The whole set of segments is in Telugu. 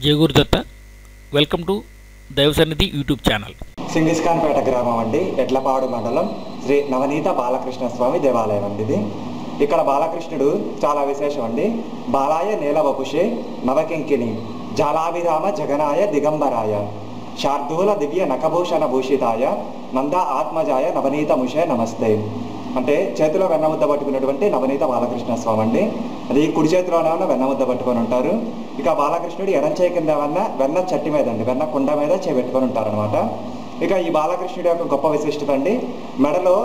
జై Gurudatta. Welcome to Daivasannidhi YouTube channel. Chengizkhanpet గ్రామం అండి, ఎడ్లపాడు మండలం, శ్రీ నవనీత బాలకృష్ణ స్వామి దేవాలయం అండి ఇది. ఇక్కడ బాలకృష్ణుడు చాలా విశేషం అండి. బాలాయ నీలవపుషే నవకింకిని జాలాభిరామ జగనాయ దిగంబరాయ శార్దూల దివ్య నఖభూషణ భూషితాయ నంద ఆత్మజాయ నవనీత ముషే నమస్తే. అంటే చేతిలో వెన్నముద్ద పట్టుకున్నటువంటి నవనీత బాలకృష్ణ స్వామి అండి. అది కుడి చేతిలోనే వెన్నముద్ద పట్టుకొని ఉంటారు. ఇక బాలకృష్ణుడు ఎడం చేయి కింద వెన్న చట్టి మీద అండి, వెన్న కుండ మీద చేపెట్టుకొని ఉంటారనమాట. ఇక ఈ బాలకృష్ణుడి యొక్క గొప్ప విశిష్టత అండి, మెడలో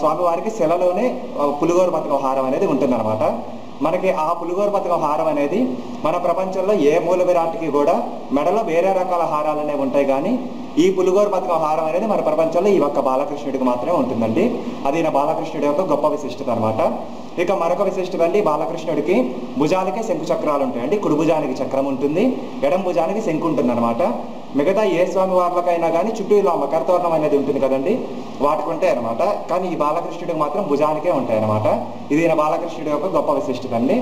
స్వామివారికి శిలలోనే పులిగోరు పతకం హారం అనేది ఉంటుందన్నమాట. మనకి ఆ పులిగోరు పతకం హారం అనేది మన ప్రపంచంలో ఏ మూల విరాట్కి కూడా మెడలో వేరే రకాల హారాలు అనేవి ఉంటాయి, కానీ ఈ పులిగోరు పతకం హారం అనేది మన ప్రపంచంలో ఈ ఒక్క బాలకృష్ణుడికి మాత్రమే ఉంటుందండి. అది నా బాలకృష్ణుడి యొక్క గొప్ప విశిష్టత అనమాట. ఇక మరొక విశిష్టత అండి, బాలకృష్ణుడికి భుజాలకే శంకు చక్రాలు ఉంటాయండి. కుడి భుజానికి చక్రం ఉంటుంది, ఎడం భుజానికి శంకు ఉంటుంది అనమాట. మిగతా ఏ స్వామి వార్లకైనా కానీ చుట్టూ ఇలా మకరతోరణం అనేది ఉంటుంది కదండి, వాటికి ఉంటాయి అనమాట. కానీ ఈ బాలకృష్ణుడికి మాత్రం భుజానికే ఉంటాయి అనమాట. ఇది నా బాలకృష్ణుడి యొక్క గొప్ప విశిష్టత అండి.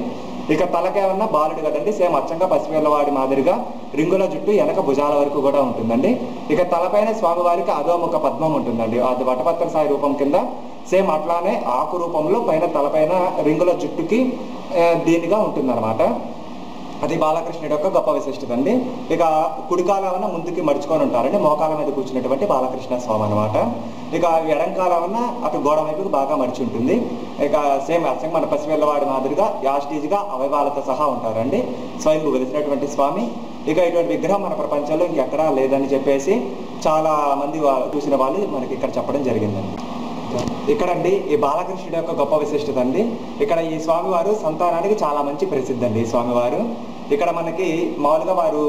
ఇక తలకేమన్నా బాలుడు కదండి, సేమ్ అచ్చంగా పసిపిల్లవాడి మాదిరిగా రింగుల జుట్టు వెనక భుజాల వరకు కూడా ఉంటుందండి. ఇక తలపైన స్వామివారికి అధోముఖ పద్మం ఉంటుందండి, అది వటపత్ర సాయి రూపం కింద సేమ్ అట్లానే ఆకు రూపంలో పైన తలపైన రింగుల జుట్టుకి దీనిగా ఉంటుందన్నమాట. అది బాలకృష్ణుడి యొక్క గొప్ప విశిష్టత అండి. ఇక కుడికాలవన్న ముందుకి మడుచుకొని ఉంటారండి, మోకాల మీద కూర్చున్నటువంటి బాలకృష్ణ స్వామి అనమాట. ఇక ఎడంకాలవన్న అటు గోడ వైపుకి బాగా మడిచి ఉంటుంది. ఇక సేమ్ అచ్చంగా మన పసిపిల్లవాడి మాదిరిగా యాస్టీజ్గా అవయవాలతో సహా ఉంటారండి. స్వయంభూ వెలిసినటువంటి స్వామి. ఇక ఇటువంటి విగ్రహం మన ప్రపంచంలో ఇంకెక్కడా లేదని చెప్పేసి చాలా మంది చూసిన వాళ్ళు మనకి ఇక్కడ చెప్పడం జరిగిందండి. ఇక్కడండి ఈ బాలకృష్ణుడి యొక్క గొప్ప విశిష్టత అండి. ఇక్కడ ఈ స్వామివారు సంతానానికి చాలా మంచి ప్రసిద్ధి అండి. ఈ స్వామివారు ఇక్కడ మనకి మామూలుగా వారు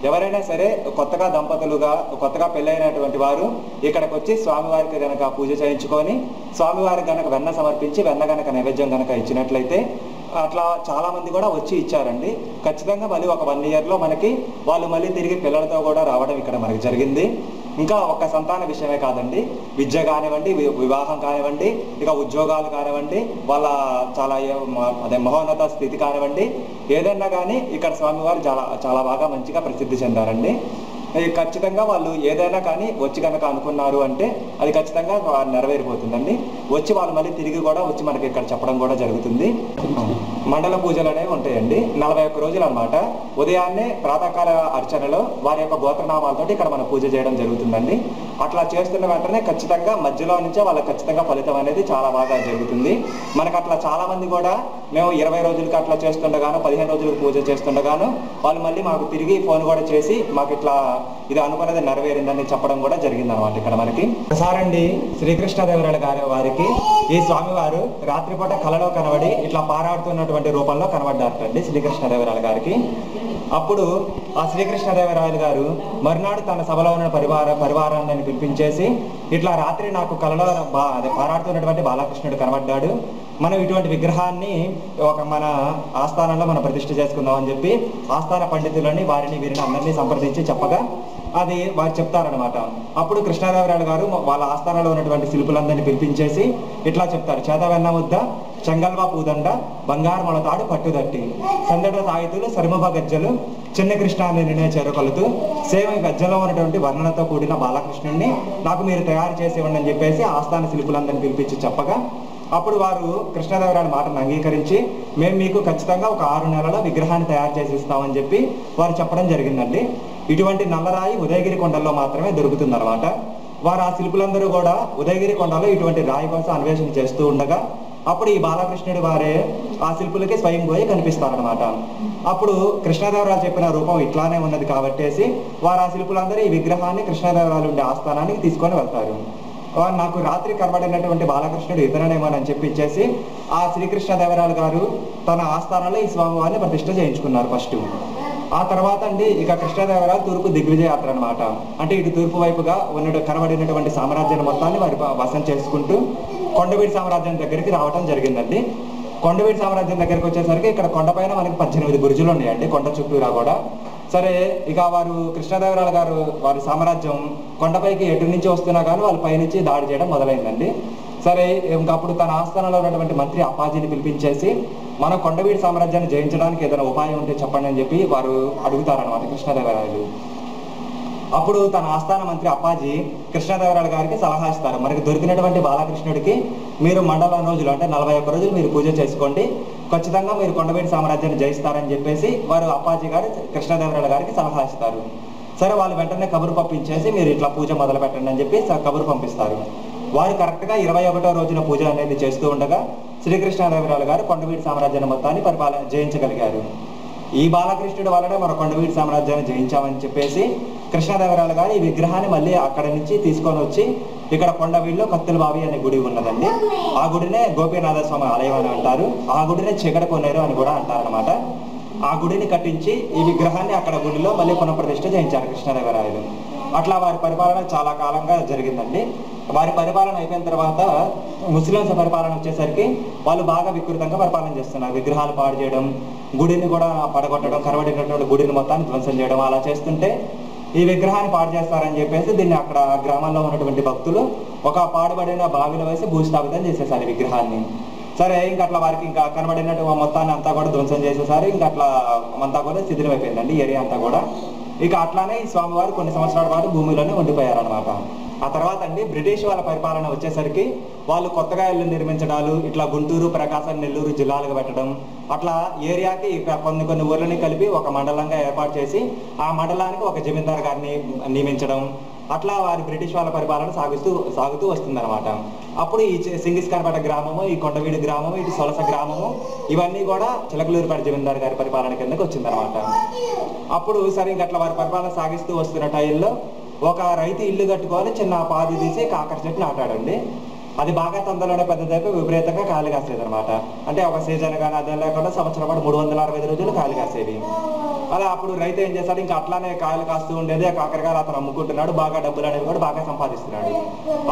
ఎవరైనా సరే కొత్తగా పెళ్ళైనటువంటి వారు ఇక్కడికి వచ్చి స్వామివారికి గనక పూజ చేయించుకొని స్వామివారికి గనక వెన్న సమర్పించి వెన్న గనక నైవేద్యం గనక ఇచ్చినట్లయితే అట్లా చాలా మంది కూడా వచ్చి ఇచ్చారండి. ఖచ్చితంగా మళ్ళీ ఒక 1 yearలో మనకి వాళ్ళు మళ్ళీ తిరిగి పిల్లలతో కూడా రావడం ఇక్కడ మనకి జరిగింది. ఇంకా ఒక్క సంతాన విషయమే కాదండి, విద్య కానివ్వండి, వివాహం కానివ్వండి, ఇక ఉద్యోగాలు కానివ్వండి, వాళ్ళ చాలా మహోన్నత స్థితి కానివ్వండి, ఏదైనా కానీ ఇక్కడ స్వామివారు చాలా బాగా మంచిగా ప్రసిద్ధి చెందారండి. ఖచ్చితంగా వాళ్ళు ఏదైనా కానీ వచ్చి కనుక అనుకున్నారు అంటే అది ఖచ్చితంగా నెరవేరిపోతుందండి. వచ్చి వాళ్ళు మళ్ళీ తిరిగి కూడా వచ్చి మనకి ఇక్కడ చెప్పడం కూడా జరుగుతుంది. మండల పూజలు అనేవి ఉంటాయండి, 41 రోజులు అనమాట. ఉదయాన్నే ప్రాతకాల అర్చనలో వారి యొక్క గోత్రనామాలతో ఇక్కడ మనం పూజ చేయడం జరుగుతుందండి. అట్లా చేస్తున్న వెంటనే ఖచ్చితంగా మధ్యలో నుంచే వాళ్ళకి ఖచ్చితంగా ఫలితం అనేది చాలా బాగా జరుగుతుంది. మనకు అట్లా చాలా మంది కూడా మేము 20 రోజులకి అట్లా చేస్తుండగాను, 15 రోజులకు పూజ చేస్తుండగాను వాళ్ళు మళ్ళీ మాకు తిరిగి ఫోన్ కూడా చేసి మాకు ఇట్లా ఇది అనుకున్నది నెరవేరిందని చెప్పడం కూడా జరిగింది అనమాట. ఇక్కడ మనకి ఒకసారండి శ్రీకృష్ణదేవరాయల గారి వారికి ఈ స్వామివారు రాత్రిపూట కలలో కనబడి ఇట్లా పారాడుతున్నటువంటి రూపంలో కనబడ్డారటండి శ్రీకృష్ణదేవరాయల గారికి. అప్పుడు ఆ శ్రీకృష్ణదేవరాయలు గారు మరునాడు తన సభలో ఉన్న పరివారాన్ని పిలిపించేసి ఇట్లా రాత్రి నాకు కలలో పారాడుతున్నటువంటి బాలకృష్ణుడు కనబడ్డాడు, మనం ఇటువంటి విగ్రహాన్ని మన ఆస్థానంలో మనం ప్రతిష్ఠ చేసుకుందాం అని చెప్పి ఆస్థాన పండితులని వీరిని అందరినీ సంప్రదించి చెప్పగా అది వారు చెప్తారనమాట. అప్పుడు కృష్ణదేవరాయలు గారు వాళ్ళ ఆస్థానంలో ఉన్నటువంటి శిల్పులందరినీ పిలిపించేసి ఇట్లా చెప్తారు: చేతవెన్న ముద్ద, చెంగల్వా పూదండ, బంగారు మొలతాడు పట్టుదట్టి, సందడ సాయితులు, సరిముభ గజ్జలు, చిన్న కృష్ణాన్ని నిన్నే చేరుకొలుతూ సేవ గజ్జలో ఉన్నటువంటి వర్ణనతో కూడిన బాలకృష్ణుడిని నాకు మీరు తయారు చేసి ఇవ్వండి అని చెప్పేసి ఆస్థాన శిల్పులందరినీ పిలిపించి చెప్పగా అప్పుడు వారు కృష్ణదేవరాయల మాటను అంగీకరించి మేము మీకు ఖచ్చితంగా ఒక 6 నెలల విగ్రహాన్ని తయారు చేసి ఇస్తామని చెప్పి వారు చెప్పడం జరిగిందండి. ఇటువంటి నల్లరాయి ఉదయగిరి కొండల్లో మాత్రమే దొరుకుతుంది అనమాట. వారు ఆ శిల్పులందరూ కూడా ఉదయగిరి కొండలో ఇటువంటి రాయి కోసం అన్వేషణ చేస్తూ ఉండగా అప్పుడు ఈ బాలకృష్ణుడి వారే ఆ శిల్పులకి స్వయంభూయే కనిపిస్తారనమాట. అప్పుడు కృష్ణదేవరాయలు చెప్పిన రూపం ఇట్లానే ఉన్నది కాబట్టేసి వారు ఆ శిల్పులందరూ ఈ విగ్రహాన్ని కృష్ణదేవరాయలు ఉండే ఆస్థానానికి తీసుకొని వెళ్తారు. నాకు రాత్రి కనబడినటువంటి బాలకృష్ణుడు ఇతరనేమోనని చెప్పిచ్చేసి ఆ శ్రీకృష్ణదేవరాయలు గారు తన ఆస్థానంలో ఈ స్వామివారిని ప్రతిష్ఠ చేయించుకున్నారు ఫస్ట్. ఆ తర్వాత అండి ఇక కృష్ణదేవరాయలు తూర్పు దిగ్విజయ యాత్ర అనమాట. అంటే ఇటు తూర్పు వైపుగా కనబడినటువంటి సామ్రాజ్యాన్ని మొత్తాన్ని వారి వశం చేసుకుంటూ కొండవీడి సామ్రాజ్యం దగ్గరికి రావడం జరిగిందండి. కొండవీడి సామ్రాజ్యం దగ్గరికి వచ్చేసరికి ఇక్కడ కొండపైన మనకి 18 బురుజులు ఉన్నాయండి, కొండ చుట్టూరా కూడా. సరే ఇక వారు కృష్ణదేవరాయలు గారు వారి సామ్రాజ్యం కొండపైకి ఎటు నుంచి వస్తున్నా కానీ వాళ్ళ పైనుంచి దాడి చేయడం మొదలైందండి. సరే ఇంకా అప్పుడు తన ఆస్థానంలో ఉన్నటువంటి మంత్రి అప్పాజీని పిలిపించేసి మన కొండవీడి సామ్రాజ్యాన్ని జయించడానికి ఏదైనా ఉపాయం ఉంటే చెప్పండి అని చెప్పి వారు అడుగుతారనమాట కృష్ణదేవరాయలు. అప్పుడు తన ఆస్థాన మంత్రి అప్పాజీ కృష్ణదేవరాయలు గారికి సలహా ఇస్తారు. మనకి దొరికినటువంటి బాలకృష్ణుడికి మీరు మండలం రోజులు అంటే 41 రోజులు మీరు పూజ చేసుకోండి, ఖచ్చితంగా మీరు కొండవీడి సామ్రాజ్యాన్ని జయిస్తారని చెప్పేసి వారు అప్పాజీ గారు కృష్ణదేవరాయలు గారికి సలహా ఇస్తారు. సరే వాళ్ళు వెంటనే కబురు పంపించేసి మీరు ఇట్లా పూజ మొదలు పెట్టండి అని చెప్పి కబురు పంపిస్తారు. వారు కరెక్ట్గా 21వ రోజున పూజ అనేది చేస్తూ ఉండగా శ్రీకృష్ణదేవరాయలు గారు కొండవీడి సామ్రాజ్యాన్ని మొత్తాన్ని జయించగలిగారు. ఈ బాలకృష్ణుడి వల్లనే మన కొండవీడి సామ్రాజ్యాన్ని జయించామని చెప్పేసి కృష్ణదేవరాయలు గారు ఈ విగ్రహాన్ని మళ్ళీ అక్కడి నుంచి తీసుకొని వచ్చి ఇక్కడ కొండవీడిలో కత్తులబావి అనే గుడి ఉన్నదండి. ఆ గుడినే గోపీనాథ స్వామి ఆలయం అని అంటారు. ఆ గుడినే చీకటి కొనేరు అని కూడా అంటారనమాట. ఆ గుడిని కట్టించి ఈ విగ్రహాన్ని అక్కడ గుడిలో మళ్ళీ పునఃప్రతిష్ఠ చేయించారు కృష్ణదేవరాయలు. అట్లా వారి పరిపాలన చాలా కాలంగా జరిగిందండి. వారి పరిపాలన అయిపోయిన తర్వాత ముస్లింస్ పరిపాలన వచ్చేసరికి వాళ్ళు బాగా వికృతంగా పరిపాలన చేస్తున్నారు. విగ్రహాలు పాడు చేయడం, గుడిని కూడా పడగొట్టడం, కరవడినటువంటి గుడిని మొత్తాన్ని ధ్వంసం చేయడం అలా చేస్తుంటే ఈ విగ్రహాన్ని పాడు చేస్తారని చెప్పేసి దీన్ని అక్కడ గ్రామంలో ఉన్నటువంటి భక్తులు ఒక పాడుబడిన బావిలో వేసి భూస్థాపితం చేసేసారు ఈ విగ్రహాన్ని. సరే ఇంకా అట్లా వారికి ఇంకా కనబడినట్టు మొత్తాన్ని అంతా కూడా ధ్వంసం చేసేసారు. ఇంకా అట్లా అంతా కూడా శిథిలం అయిపోయిందండి ఏరియా అంతా కూడా. ఇక అట్లానే ఈ స్వామివారు కొన్ని సంవత్సరాల పాటు భూమిలోనే ఉండిపోయారనమాట. ఆ తర్వాత అండి బ్రిటిష్ వాళ్ళ పరిపాలన వచ్చేసరికి వాళ్ళు కొత్తగా ఇల్లు నిర్మించడాలు, ఇట్లా గుంటూరు, ప్రకాశం, నెల్లూరు జిల్లాలుగా పెట్టడం, అట్లా ఏరియాకి ఇక్కడ కొన్ని ఊర్లని కలిపి ఒక మండలంగా ఏర్పాటు చేసి ఆ మండలానికి ఒక జమీందారు గారిని నియమించడం, అట్లా వారి బ్రిటిష్ వాళ్ళ పరిపాలన సాగుతూ వస్తుందన్నమాట. అప్పుడు ఈ సింగిస్ఖాన్పేట గ్రామము, ఈ కొండవీడి గ్రామము, ఇటు సొలస గ్రామము ఇవన్నీ కూడా చిలకలూరుపేట జమీందారు గారి పరిపాలన కిందకి వచ్చిందనమాట. అప్పుడు సరే ఇంక అట్లా వారి పరిపాలన సాగిస్తూ వస్తున్న టైంలో ఒక రైతు ఇల్లు కట్టుకొని చిన్న పాది తీసి కాకర చెట్టు నాటాడండి. అది బాగా తొందరలోనే పెద్దదైపు విపరీతంగా కాయలు కాసేది అనమాట. అంటే ఒక సీజన్ కానీ అదే లేకుండా సంవత్సరం పాటు 365 రోజులు కాయలు కాసేవి. అలా అప్పుడు రైతు ఏం చేస్తాడు, ఇంకా అట్లానే కాయలు కాస్తూ ఉండేది. ఆ కాకరకాయలు అతను అమ్ముకుంటున్నాడు, బాగా డబ్బులు అనేవి కూడా బాగా సంపాదిస్తున్నాడు.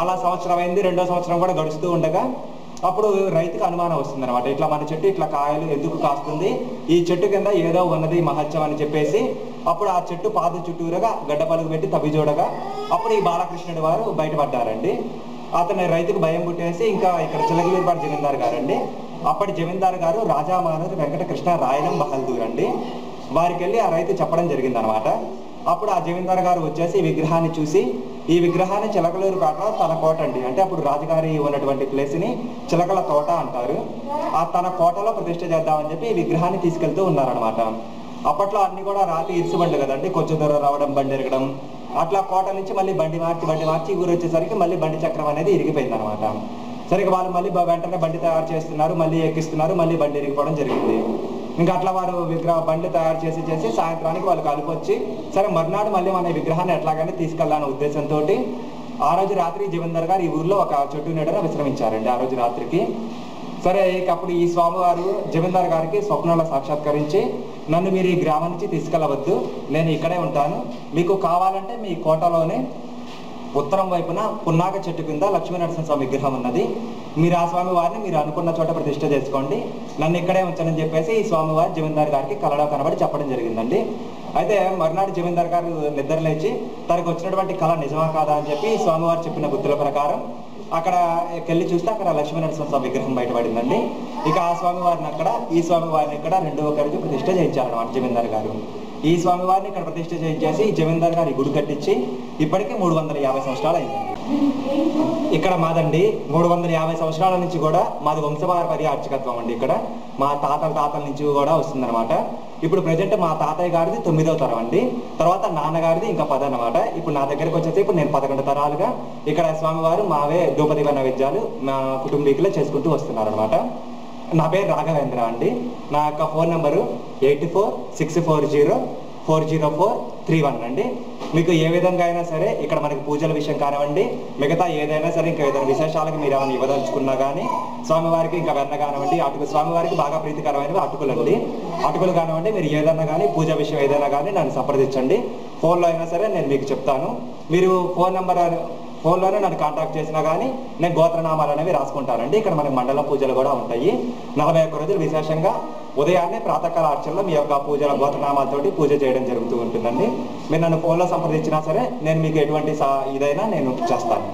అలా సంవత్సరం అయింది, 2వ సంవత్సరం కూడా గడుస్తూ ఉండగా అప్పుడు రైతుకు అనుమానం వస్తుంది అనమాట. ఇట్లా మన చెట్టు ఇట్లా కాయలు ఎందుకు కాస్తుంది, ఈ చెట్టు కింద ఏదో ఉన్నది మహత్యం అని చెప్పేసి అప్పుడు ఆ చెట్టు పాదు చుట్టూరుగా గడ్డ పలుగు పెట్టి తవ్వి చూడగా అప్పుడు ఈ బాలకృష్ణుడి వారు బయటపడ్డారండి. అతని రైతుకు భయం పుట్టేసి ఇంకా ఇక్కడ చిలకలూరుపేట జమీందారు గారండి, అప్పటి జమీందారు గారు రాజామానూరు వెంకటకృష్ణ రాయలం బహదూర్ అండి, వారికి వెళ్ళి ఆ రైతు చెప్పడం జరిగింది అనమాట. అప్పుడు ఆ జమీందారు గారు వచ్చేసి ఈ విగ్రహాన్ని చూసి, ఈ విగ్రహాన్ని చిలకలూరుపేట తన కోట అండి, అంటే అప్పుడు రాజుగారి ఉన్నటువంటి ప్లేస్ని చిలకల తోట అంటారు, ఆ తన కోటలో ప్రతిష్ఠ చేద్దామని చెప్పి ఈ విగ్రహాన్ని తీసుకెళ్తూ ఉన్నారనమాట. అప్పట్లో అన్ని కూడా రాతి ఇరుసుబండ్లు కదండి, కొంచెం దూరం రావడం, బండి ఎరగడం, అట్లా కోట నుంచి మళ్ళీ బండి మార్చి ఊరు వచ్చేసరికి మళ్ళీ బండి చక్రం అనేది ఇరిగిపోయింది అనమాట. సరిగ్గా వాళ్ళు మళ్ళీ వెంటనే బండి తయారు చేస్తున్నారు, మళ్ళీ ఎక్కిస్తున్నారు, మళ్ళీ బండి ఇరిగిపోవడం జరిగింది. ఇంకా అట్లా వారు బండి తయారు చేసి సాయంత్రానికి వాళ్ళు కలిపొచ్చి సరే మర్నాడు మళ్ళీ మన విగ్రహాన్ని ఎట్లాగైనా తీసుకెళ్లాలనే ఉద్దేశంతో ఆ రోజు రాత్రి జమీందార్ గారు ఈ ఊర్లో ఒక చెట్టు నీడన విశ్రమించారండి ఆ రోజు రాత్రికి. సరే ఇక అప్పుడు ఈ స్వామివారు జమీందార్ గారికి స్వప్నంలో సాక్షాత్కరించి, నన్ను మీరు ఈ గ్రామం నుంచి తీసుకెళ్ళవద్దు, నేను ఇక్కడే ఉంటాను, మీకు కావాలంటే మీ కోటలోనే ఉత్తరం వైపున పున్నాక చెట్టు కింద లక్ష్మీనరసింహస్వామి విగ్రహం ఉన్నది, మీరు ఆ స్వామివారిని మీరు అనుకున్న చోట ప్రతిష్ఠ చేసుకోండి, నన్ను ఇక్కడే ఉంచానని చెప్పేసి ఈ స్వామివారి జమీందార్ గారికి కలలో కనబడి చెప్పడం జరిగిందండి. అయితే మర్నాడు జమీందార్ గారు నిద్ర లేచి తనకు వచ్చినటువంటి కళ నిజమా కాదా అని చెప్పి స్వామివారు చెప్పిన గుర్తుల ప్రకారం అక్కడ వెళ్ళి చూస్తే అక్కడ లక్ష్మీనరసింహస్వామి విగ్రహం బయటపడిందండి. ఇక ఆ స్వామివారిని అక్కడ, ఈ స్వామివారిని ఇక్కడ రెండవ రోజు ప్రతిష్ఠ చేయించారన్నమాట జమీందార్ గారు. ఈ స్వామివారిని ఇక్కడ ప్రతిష్ఠ చేయించేసి జమీందార్ గారి గుడి కట్టించి ఇప్పటికీ 350 సంవత్సరాలు అయింది. ఇక్కడ మాదండి 350 సంవత్సరాల నుంచి కూడా మాది వంశపారంపర్య అర్చకత్వం అండి. ఇక్కడ మా తాతల నుంచి కూడా వస్తుందన్నమాట. ఇప్పుడు ప్రజెంట్ మా తాతయ్య గారిది 9వ తరం అండి, తర్వాత నాన్నగారిది ఇంకా 10 అనమాట. ఇప్పుడు నా దగ్గరికి వచ్చేసి ఇప్పుడు నేను 11 తరాలుగా ఇక్కడ స్వామివారు మావే ద్రౌపది నైవేద్యాలు మా కుటుంబీకులే చేసుకుంటూ వస్తున్నారు అనమాట. నా పేరు రాఘవేంద్ర అండి. నా యొక్క ఫోన్ నెంబరు 8464040431 అండి. మీకు ఏ విధంగా అయినా సరే ఇక్కడ మనకి పూజల విషయం కానివ్వండి, మిగతా ఏదైనా సరే ఇంకా ఏదైనా విశేషాలకు మీరు ఏమైనా ఇవ్వదలుచుకున్నా కానీ, స్వామివారికి ఇంకా వెన్న కానివ్వండి, స్వామివారికి బాగా ప్రీతికరమైనవి అటుకులండి, అటుకులు కానివ్వండి, మీరు ఏదైనా కానీ పూజ విషయం ఏదైనా కానీ నన్ను సంప్రదించండి. ఫోన్లో అయినా సరే నేను మీకు చెప్తాను. మీరు ఫోన్లోనే నన్ను కాంటాక్ట్ చేసినా కానీ నేను గోత్రనామాలు అనేవి రాసుకుంటానండి. ఇక్కడ మనకి మండల పూజలు కూడా ఉంటాయి. 41 రోజులు విశేషంగా ఉదయాన్నే ప్రాతకాల అర్చనలో మీ యొక్క పూజల గోత్రనామాలతోటి పూజ చేయడం జరుగుతూ ఉంటుందండి. మీరు నన్ను ఫోన్లో సంప్రదించినా సరే నేను మీకు ఎటువంటి ఇదైనా నేను చేస్తాను.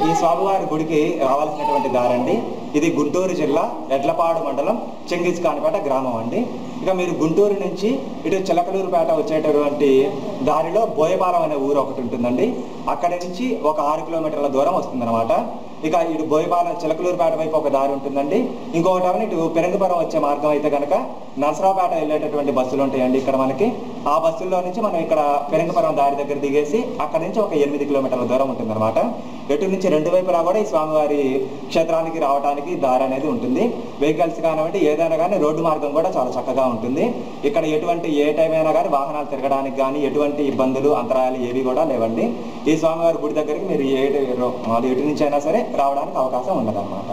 ఈ స్వామివారి గుడికి రావాల్సినటువంటి దారండి. ఇది గుంటూరు జిల్లా ఎడ్లపాడు మండలం చెంగిజ్ ఖాన్పేట గ్రామం అండి. ఇక మీరు గుంటూరు నుంచి ఇటు చిలకలూరుపేట వచ్చేటటువంటి దారిలో బోయపాలెం అనే ఊరు ఒకటి ఉంటుందండి. అక్కడి నుంచి ఒక 6 కిలోమీటర్ల దూరం వస్తుందన్నమాట. ఇక ఇటు బోయపాలెం చిలకలూరుపేట వైపు ఒక దారి ఉంటుందండి. ఇంకొకటి ఇటు పెరంగపురం వచ్చే మార్గం అయితే కనుక నరసరావుపేట వెళ్ళేటటువంటి బస్సులు ఉంటాయండి ఇక్కడ మనకి. ఆ బస్సుల్లో నుంచి మనం ఇక్కడ పెరంగపురం దారి దగ్గర దిగేసి అక్కడ నుంచి ఒక 8 కిలోమీటర్ల దూరం ఉంటుందన్నమాట. ఎటు నుంచి 2 వైపులా కూడా ఈ స్వామివారి క్షేత్రానికి రావడానికి దారి అనేది ఉంటుంది. వెహికల్స్ కానివ్వండి ఏదైనా కానీ రోడ్డు మార్గం కూడా చాలా చక్కగా ఉంటుంది. ఇక్కడ ఏ టైం అయినా కానీ వాహనాలు తిరగడానికి కానీ ఎటువంటి ఇబ్బందులు అంతరాయాలు ఏవి కూడా లేవండి. ఈ స్వామివారి గుడి దగ్గరికి మీరు ఎటు నుంచి అయినా సరే రావడానికి అవకాశం ఉండదన్నమాట.